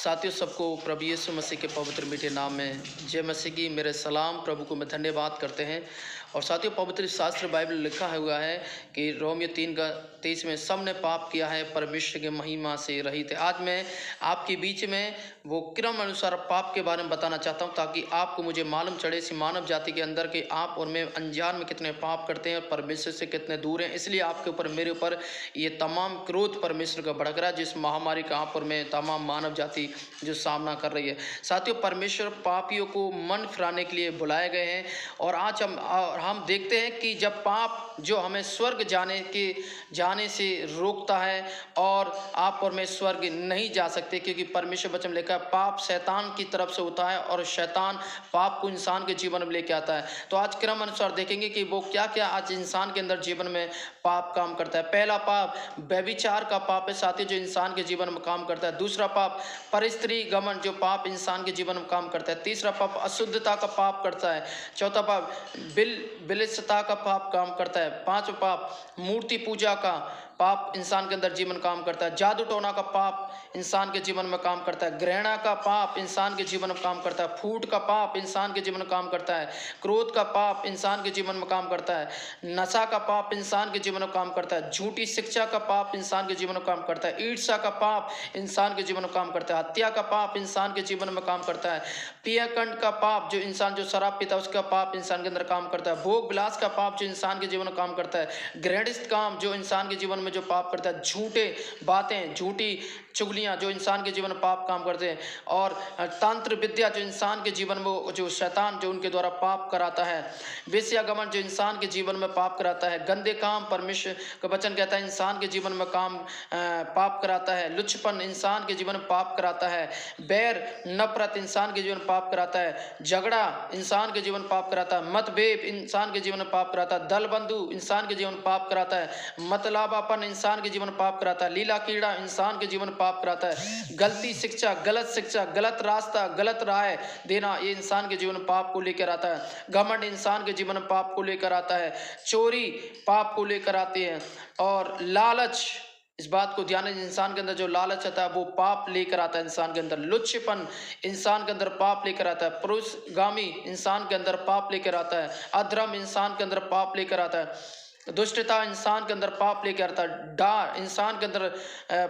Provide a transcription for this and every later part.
साथियों, सबको प्रभु यीशु मसीह के पवित्र मीठे नाम में जय मसीह की मेरे सलाम। प्रभु को मैं धन्यवाद करते हैं। और साथियों, पवित्र शास्त्र बाइबल लिखा हुआ है कि रोमियो 3:23 में सब ने पाप किया है, परमेश्वर की महिमा से रहित है। आज मैं आपके बीच में वो क्रम अनुसार पाप के बारे में बताना चाहता हूँ, ताकि आपको मुझे मालूम चढ़े इस मानव जाति के अंदर कि आप और मैं अनजान में कितने पाप करते हैं और परमेश्वर से कितने दूर हैं। इसलिए आपके ऊपर, मेरे ऊपर ये तमाम क्रोध परमेश्वर का भड़क रहा है, जिस महामारी का आप और मैं तमाम मानव जाति जो सामना कर रही है। साथियों, परमेश्वर पापियों को मन फिराने के लिए बुलाए गए हैं। और आज हम देखते हैं कि जब पाप जो हमें स्वर्ग जाने से रोकता है, और आप और मैं स्वर्ग नहीं जा सकते, क्योंकि परमेश्वर वचन में लिखा है पाप शैतान की तरफ से होता है और शैतान पाप को इंसान के जीवन में लेके आता है। तो आज क्रम अनुसार देखेंगे कि वो क्या क्या आज इंसान के अंदर जीवन में पाप काम करता है। पहला पाप व्यभिचार का पाप है साथियों, जो इंसान के जीवन में काम करता है। दूसरा पाप परस्त्री गमन, जो पाप इंसान के जीवन में काम करता है। तीसरा पाप अशुद्धता का पाप करता है। चौथा पाप बिलिसता का पाप काम करता है। पांचवा पाप मूर्ति पूजा का पाप इंसान के अंदर जीवन काम करता है। जादू टोना का पाप इंसान के जीवन में काम करता है। घृणा का पाप इंसान के जीवन में काम करता है। फूट का पाप इंसान के जीवन में काम करता है। क्रोध का पाप इंसान के जीवन में काम करता है। नशा का पाप इंसान के जीवन में काम करता है। झूठी शिक्षा का पाप इंसान के जीवन में काम करता है। ईर्ष्या का पाप इंसान के जीवन में काम करता है। हत्या का पाप इंसान के जीवन में काम करता है। पियकंड का पाप, जो इंसान जो शराब पीता है उसका पाप इंसान के अंदर काम करता है। भोग विलास का पाप जो इंसान के जीवन में काम करता है। घृणित काम जो इंसान के जीवन में जो पाप करता है। झूठे बातें, झूठी चुगलियां जो इंसान के जीवन में पाप काम करते हैं। और तंत्र विद्या जो इंसान के जीवन में जो शैतान जो उनके द्वारा पाप कराता है। वेश्यागमन जो इंसान के जीवन में पाप कराता है। गंदे काम, परमेश्वर का वचन कहता है इंसान के जीवन में पाप कराता है। लुच्चपन इंसान के जीवन में पाप कराता है। बैर नफरत इंसान के जीवन में पाप कराता है। झगड़ा इंसान के जीवन में पाप कराता है। मतभेद इंसान के जीवन में पाप कराता है। दल बंधु इंसान के जीवन में पाप कराता है। मतलाबापन इंसान के जीवन में पाप कराता है। लीला कीड़ा इंसान के जीवन में पाप कराता है। गलत शिक्षा, गलत रास्ता, गलत राय देना, ये इंसान के जीवन में पाप को लेकर आता है। घमंड इंसान के जीवन में पाप को लेकर आता है। चोरी पाप को लेकर आती है। और लालच, इस बात को ध्यान रखिए, इंसान के अंदर जो लालच आता है वो पाप लेकर आता है इंसान के अंदर। लुच्चपन इंसान के अंदर पाप लेकर आता है। पुरुषगामी इंसान के अंदर पाप लेकर आता है। अधर्म इंसान के अंदर पाप लेकर आता है। दुष्टता इंसान के अंदर पाप लेकर आता है। डार इंसान के अंदर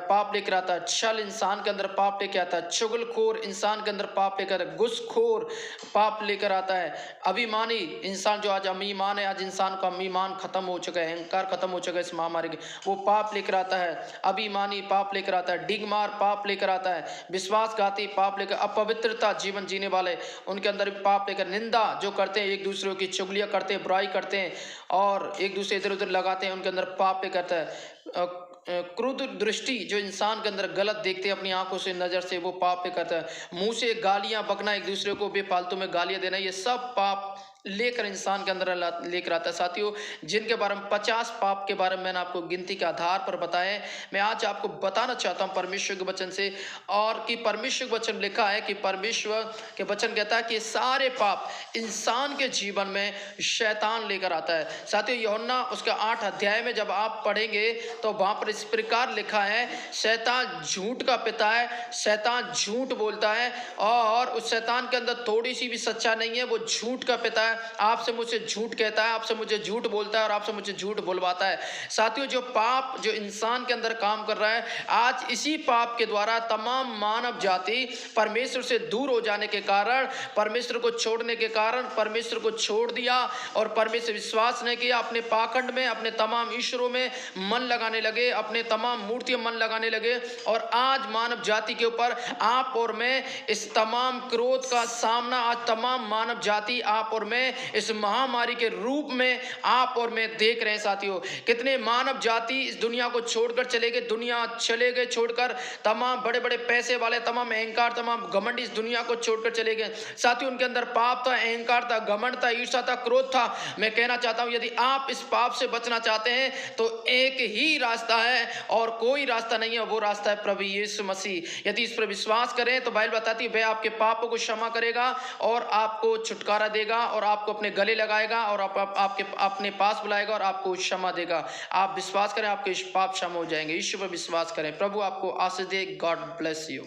पाप लेकर आता है। छल इंसान के अंदर पाप लेकर आता है। चुगलखोर इंसान के अंदर पाप लेकर आता है। घूसखोर पाप लेकर आता है। अभिमानी इंसान जो आज अभिमान है, आज इंसान का अभिमान खत्म हो चुका है, अहंकार खत्म हो चुका है इस महामारी के, वो पाप लेकर आता है। अभिमानी पाप लेकर आता है। डिगमार पाप लेकर आता है। विश्वासघाती पाप लेकर, अपवित्रता जीवन जीने वाले उनके अंदर पाप लेकर, निंदा जो करते हैं, एक दूसरे की चुगलियाँ करते हैं, बुराई करते हैं और एक दूसरे इधर उधर लगाते हैं, उनके अंदर पाप पे करता है। क्रोध दृष्टि जो इंसान के अंदर गलत देखते हैं अपनी आंखों से, नजर से, वो पाप पे करता है। मुंह से गालियां बकना, एक दूसरे को बेफालतू में गालियां देना, ये सब पाप लेकर इंसान के अंदर लेकर आता है। साथियों, जिनके बारे में 50 पाप के बारे में मैंने आपको गिनती के आधार पर बताए, मैं आज आपको बताना चाहता हूं परमेश्वर के वचन से। और कि परमेश्वर के वचन लिखा है कि परमेश्वर के वचन कहता है कि सारे पाप इंसान के जीवन में शैतान लेकर आता है। साथियों, यूहन्ना उसका 8 अध्याय में जब आप पढ़ेंगे तो वहां पर इस प्रकार लिखा है, शैतान झूठ का पिता है, शैतान झूठ बोलता है और उस शैतान के अंदर थोड़ी सी भी सच्चा नहीं है, वो झूठ का पिता है। आपसे मुझसे झूठ कहता है, आपसे मुझे झूठ बोलता है और आपसे मुझे झूठ बुलवाता है। साथियों, जो पाप जो इंसान के अंदर काम कर रहा है, आज इसी पाप के द्वारा तमाम मानव जाति परमेश्वर से दूर हो जाने के कारण, परमेश्वर को छोड़ने के कारण, परमेश्वर को छोड़ दिया और परमेश्वर विश्वास नहीं किया। अपने पाखंड में, अपने तमाम ईश्वरों में मन लगाने लगे, अपने तमाम मूर्तियों मन लगाने लगे। और आज मानव जाति के ऊपर आप और मैं इस तमाम क्रोध का सामना, आज तमाम मानव जाति आप और मैं इस महामारी के रूप में आप और मैं देख रहे हैं। साथियों, कितने मानव जाति इस दुनिया को छोड़कर चले गए, दुनिया चले गए छोड़कर, तमाम बड़े बड़े पैसे वाले, तमाम अहंकार, तमाम घमंड इस दुनिया को छोड़कर चले गए। साथियों, उनके अंदर पाप था, अहंकार था, घमंड था, ईर्ष्या था, क्रोध था। मैं कहना चाहता हूं, यदि आप इस पाप से बचना चाहते हैं तो एक ही रास्ता है और कोई रास्ता नहीं है, वो रास्ता है प्रभु यीशु मसीह। यदि इस पर विश्वास करें तो बाइबल बताती है वह आपके पापों को क्षमा करेगा और आपको छुटकारा देगा और आपको अपने गले लगाएगा और आपके अपने पास बुलाएगा और आपको क्षमा देगा। आप विश्वास करें, आपके पाप क्षमा हो जाएंगे। ईश्वर पर विश्वास करें। प्रभु आपको आशीष दे। God bless you.